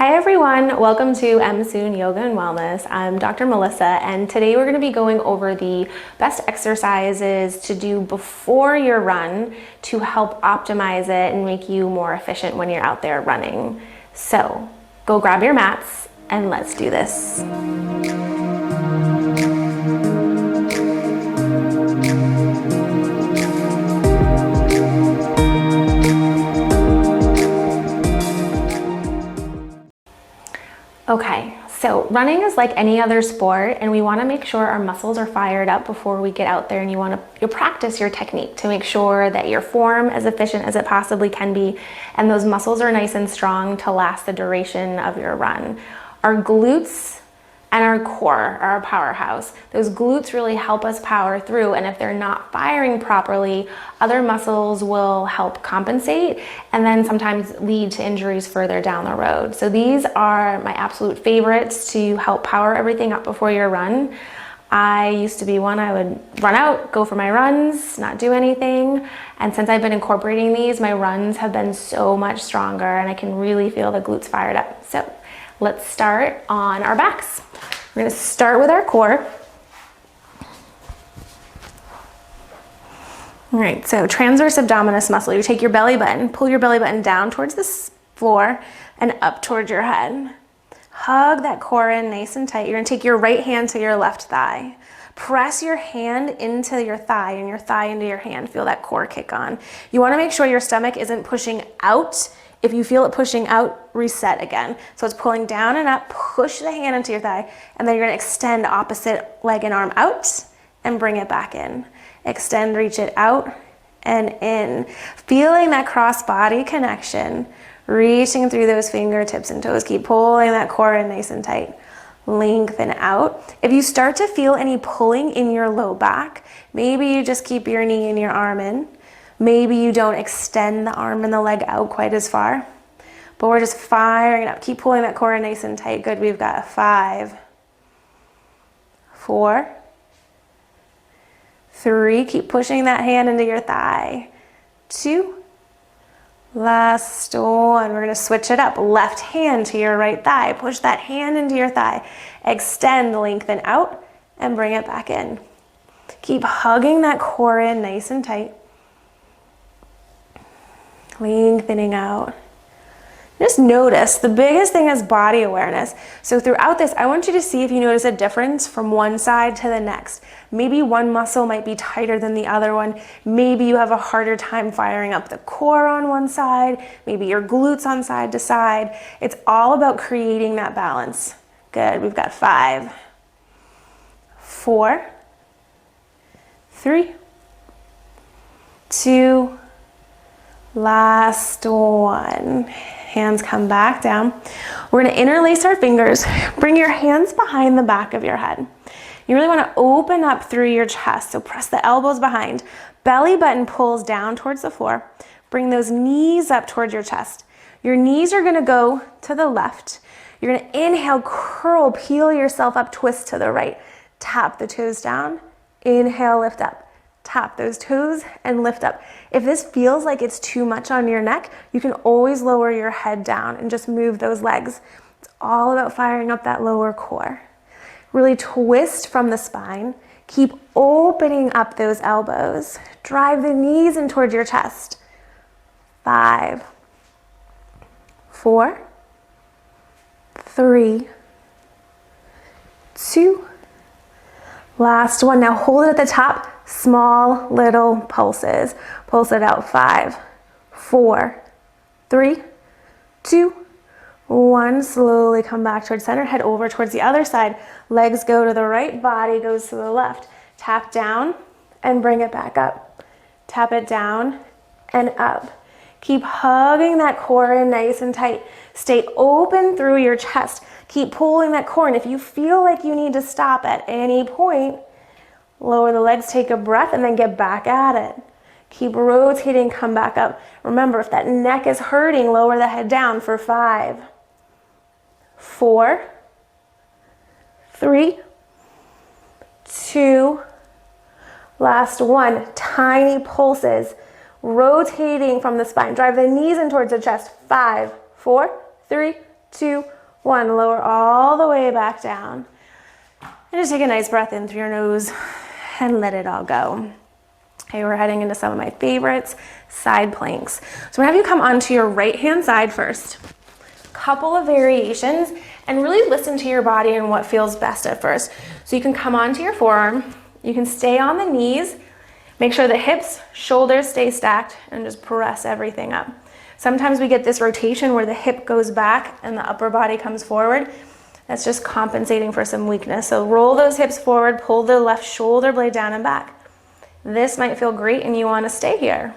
Hi everyone, welcome to MSUNN Yoga and Wellness. I'm Dr. Melissa, and today we're going to be going over the best exercises to do before your run to help optimize it and make you more efficient when you're out there running. So go grab your mats and let's do this. Okay, so running is like any other sport, and we want to make sure our muscles are fired up before we get out there, and you practice your technique to make sure that your form as efficient as it possibly can be, and those muscles are nice and strong to last the duration of your run. Our glutes and our core are our powerhouse. Those glutes really help us power through, and if they're not firing properly, other muscles will help compensate and then sometimes lead to injuries further down the road. So these are my absolute favorites to help power everything up before your run. I used to be one, I would run out, go for my runs, not do anything. And since I've been incorporating these, my runs have been so much stronger and I can really feel the glutes fired up. So let's start on our backs. We're gonna start with our core. All right, so transverse abdominis muscle. You take your belly button, pull your belly button down towards the floor and up towards your head. Hug that core in nice and tight. You're gonna take your right hand to your left thigh. Press your hand into your thigh and your thigh into your hand. Feel that core kick on. You wanna make sure your stomach isn't pushing out. If you feel it pushing out, reset again. So it's pulling down and up, push the hand into your thigh, and then you're gonna extend opposite leg and arm out and bring it back in. Extend, reach it out and in. Feeling that cross body connection, reaching through those fingertips and toes. Keep pulling that core in nice and tight. Lengthen out. If you start to feel any pulling in your low back, maybe you just keep your knee and your arm in. Maybe you don't extend the arm and the leg out quite as far, but we're just firing it up. Keep pulling that core nice and tight. Good, we've got 5, 4, 3, keep pushing that hand into your thigh. 2, last one. We're gonna switch it up. Left hand to your right thigh. Push that hand into your thigh. Extend, lengthen out, and bring it back in. Keep hugging that core in nice and tight. Lengthening out. Just notice, the biggest thing is body awareness. So throughout this, I want you to see if you notice a difference from one side to the next. Maybe one muscle might be tighter than the other one. Maybe you have a harder time firing up the core on one side. Maybe your glutes on side to side. It's all about creating that balance. Good, we've got 5, 4, 3, 2, last one. Hands come back down. We're gonna interlace our fingers. Bring your hands behind the back of your head. You really wanna open up through your chest. So press the elbows behind. Belly button pulls down towards the floor. Bring those knees up towards your chest. Your knees are gonna go to the left. You're gonna inhale, curl, peel yourself up, twist to the right. Tap the toes down. Inhale, lift up. Tap those toes and lift up. If this feels like it's too much on your neck, you can always lower your head down and just move those legs. It's all about firing up that lower core. Really twist from the spine. Keep opening up those elbows. Drive the knees in towards your chest. 5, 4, 3, 2, last one. Now hold it at the top. Small little pulses. Pulse it out. 5, 4, 3, 2, 1. Slowly come back towards center. Head over towards the other side. Legs go to the right, body goes to the left. Tap down and bring it back up. Tap it down and up. Keep hugging that core in nice and tight. Stay open through your chest. Keep pulling that core. And if you feel like you need to stop at any point, lower the legs, take a breath, and then get back at it. Keep rotating, come back up. Remember, if that neck is hurting, lower the head down for 5, 4, 3, 2, last one. Tiny pulses, rotating from the spine. Drive the knees in towards the chest. 5, 4, 3, 2, 1. Lower all the way back down. And just take a nice breath in through your nose and let it all go. Okay, we're heading into some of my favorites, side planks. So we're gonna have you come onto your right hand side first. Couple of variations, and really listen to your body and what feels best at first. So you can come onto your forearm, you can stay on the knees, make sure the hips, shoulders stay stacked, and just press everything up. Sometimes we get this rotation where the hip goes back and the upper body comes forward. That's just compensating for some weakness. So roll those hips forward, pull the left shoulder blade down and back. This might feel great and you want to stay here.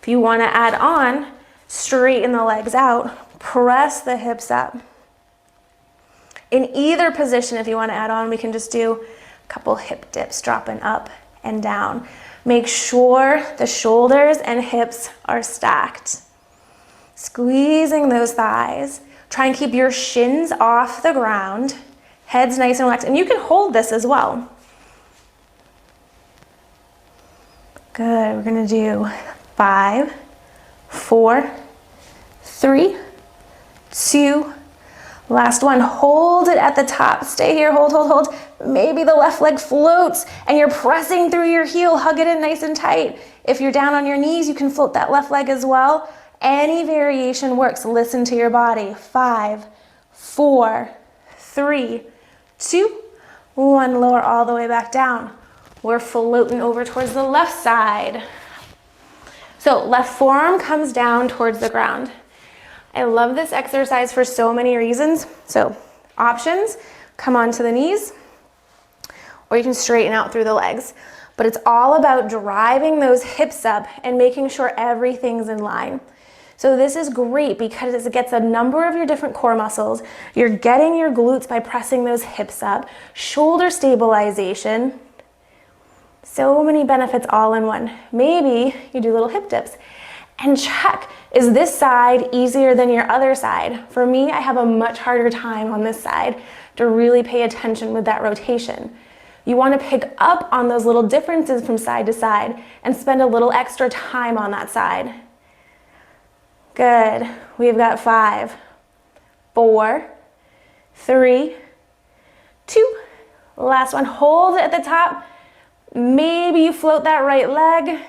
If you want to add on, straighten the legs out, press the hips up. In either position, if you want to add on, we can just do a couple hip dips, dropping up and down. Make sure the shoulders and hips are stacked. Squeezing those thighs. Try and keep your shins off the ground. Head's nice and relaxed. And you can hold this as well. Good. We're going to do 5, 4, 3, 2, last one. Hold it at the top. Stay here. Hold, hold, hold. Maybe the left leg floats and you're pressing through your heel. Hug it in nice and tight. If you're down on your knees, you can float that left leg as well. Any variation works. Listen to your body. 5, 4, 3, 2, 1. Lower all the way back down. We're floating over towards the left side. So left forearm comes down towards the ground. I love this exercise for so many reasons. So options, come onto the knees, or you can straighten out through the legs. But it's all about driving those hips up and making sure everything's in line. So this is great because it gets a number of your different core muscles. You're getting your glutes by pressing those hips up. Shoulder stabilization. So many benefits all in one. Maybe you do little hip dips and check, is this side easier than your other side? For me, I have a much harder time on this side to really pay attention with that rotation. You want to pick up on those little differences from side to side and spend a little extra time on that side. Good. We've got 5, 4, 3, 2. Last one. Hold it at the top. Maybe you float that right leg.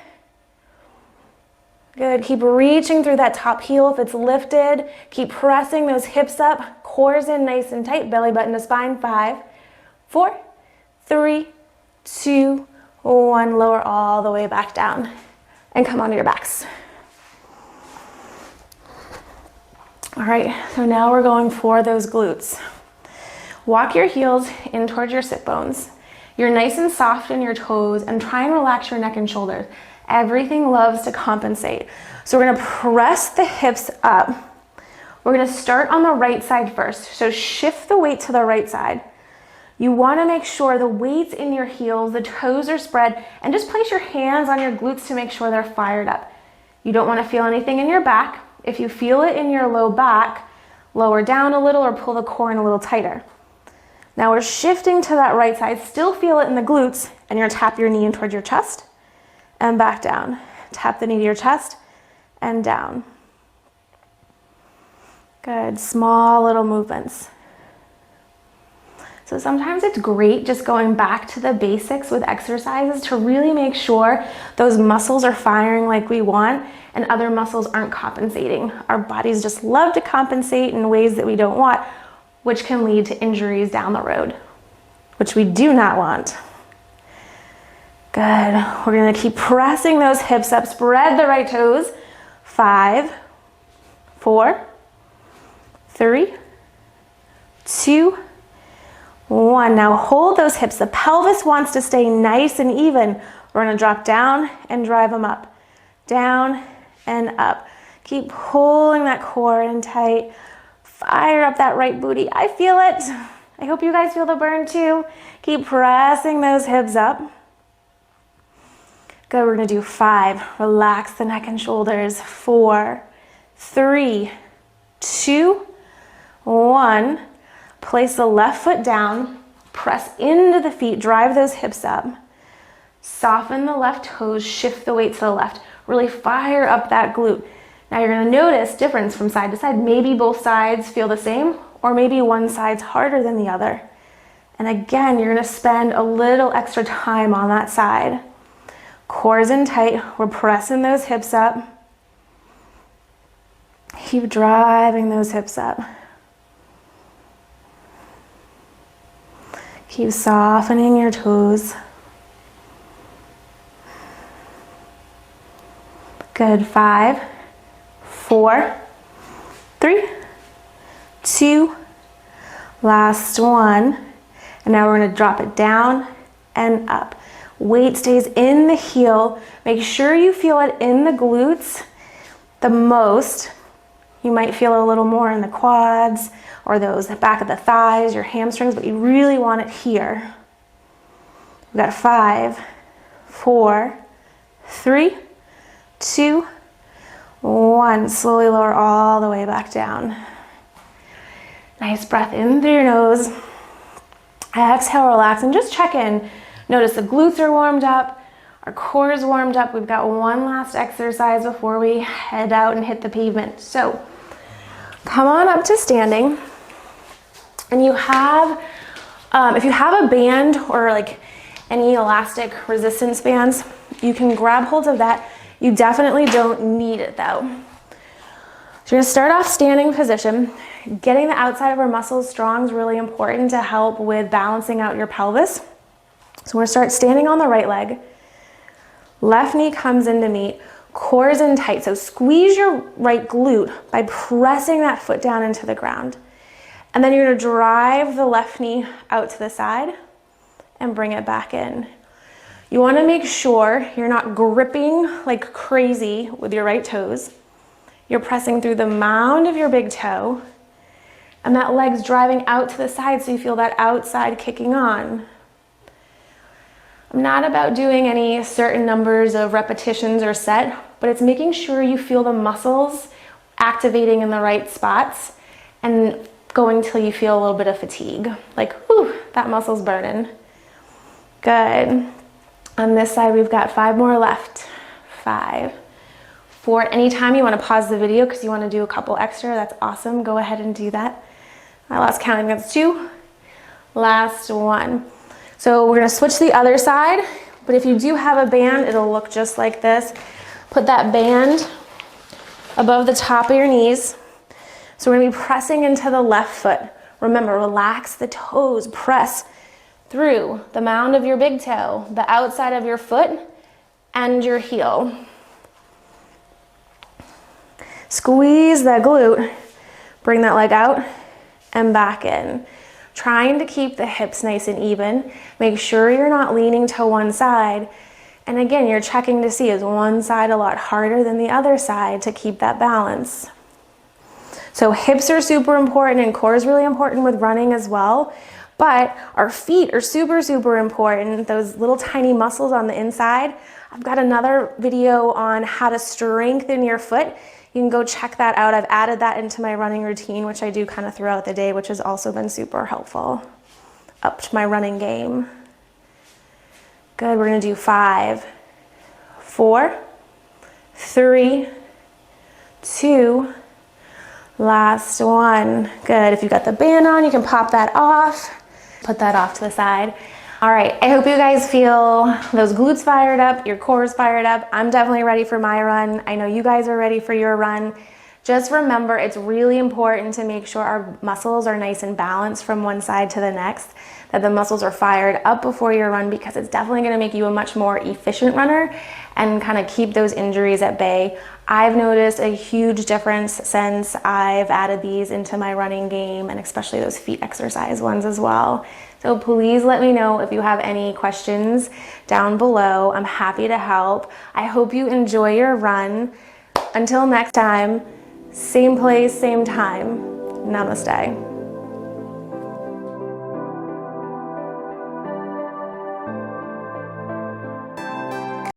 Good. Keep reaching through that top heel if it's lifted. Keep pressing those hips up. Core's in nice and tight. Belly button to spine. 5, 4, 3, 2, 1. Lower all the way back down. And come onto your backs. All right, so now we're going for those glutes. Walk your heels in towards your sit bones. You're nice and soft in your toes and try and relax your neck and shoulders. Everything loves to compensate. So we're gonna press the hips up. We're gonna start on the right side first. So shift the weight to the right side. You wanna make sure the weight's in your heels, the toes are spread, and just place your hands on your glutes to make sure they're fired up. You don't wanna feel anything in your back. If you feel it in your low back, lower down a little or pull the core in a little tighter. Now we're shifting to that right side. Still feel it in the glutes, and you're gonna tap your knee in towards your chest and back down. Tap the knee to your chest and down. Good, small little movements. So sometimes it's great just going back to the basics with exercises to really make sure those muscles are firing like we want and other muscles aren't compensating. Our bodies just love to compensate in ways that we don't want, which can lead to injuries down the road, which we do not want. Good. We're gonna keep pressing those hips up. Spread the right toes. 5, 4, 3, 2, 1. Now hold those hips. The pelvis wants to stay nice and even. We're gonna drop down and drive them up. Down and up. Keep pulling that core in tight. Fire up that right booty. I feel it. I hope you guys feel the burn too. Keep pressing those hips up. Good, we're gonna do 5. Relax the neck and shoulders. 4, 3, 2, 1. Place the left foot down, press into the feet, drive those hips up. Soften the left toes, shift the weight to the left. Really fire up that glute. Now you're gonna notice difference from side to side. Maybe both sides feel the same, or maybe one side's harder than the other. And again, you're gonna spend a little extra time on that side. Core's in tight, we're pressing those hips up. Keep driving those hips up. Keep softening your toes. Good, 5, 4, 3, 2, last one. And now we're gonna drop it down and up. Weight stays in the heel. Make sure you feel it in the glutes the most. You might feel a little more in the quads or those back of the thighs, your hamstrings, but you really want it here. We've got 5, 4, 3, 2, 1. Slowly lower all the way back down. Nice breath in through your nose. Exhale, relax, and just check in. Notice the glutes are warmed up, our core is warmed up. We've got one last exercise before we head out and hit the pavement. So come on up to standing. And you have, if you have a band or like any elastic resistance bands, you can grab hold of that. You definitely don't need it though. So you're gonna start off standing position. Getting the outside of our muscles strong is really important to help with balancing out your pelvis. So we're gonna start standing on the right leg. Left knee comes in to meet, core is in tight. So squeeze your right glute by pressing that foot down into the ground. And then you're gonna drive the left knee out to the side and bring it back in. You wanna make sure you're not gripping like crazy with your right toes. You're pressing through the mound of your big toe, and that leg's driving out to the side so you feel that outside kicking on. I'm not about doing any certain numbers of repetitions or set, but it's making sure you feel the muscles activating in the right spots and going till you feel a little bit of fatigue. Like, whew, that muscle's burning. Good. On this side, we've got 5 more left. 5, 4. Anytime you want to pause the video because you want to do a couple extra, that's awesome. Go ahead and do that. I lost counting, that's 2. Last 1. So we're gonna switch the other side, but if you do have a band, it'll look just like this. Put that band above the top of your knees. So we're gonna be pressing into the left foot. Remember, relax the toes, press through the mound of your big toe, the outside of your foot, and your heel. Squeeze that glute, bring that leg out and back in. Trying to keep the hips nice and even. Make sure you're not leaning to one side. And again, you're checking to see, is one side a lot harder than the other side to keep that balance. So hips are super important and core is really important with running as well. But our feet are super, super important. Those little tiny muscles on the inside. I've got another video on how to strengthen your foot. You can go check that out. I've added that into my running routine, which I do kind of throughout the day, which has also been super helpful. Upped my running game. Good, we're gonna do 5, 4, 3, 2, last 1. Good, if you've got the band on, you can pop that off. Put that off to the side. All right, I hope you guys feel those glutes fired up, your core is fired up. I'm definitely ready for my run. I know you guys are ready for your run. Just remember, it's really important to make sure our muscles are nice and balanced from one side to the next, that the muscles are fired up before your run, because it's definitely gonna make you a much more efficient runner and kind of keep those injuries at bay. I've noticed a huge difference since I've added these into my running game, and especially those feet exercise ones as well. So please let me know if you have any questions down below. I'm happy to help. I hope you enjoy your run. Until next time, same place, same time. Namaste.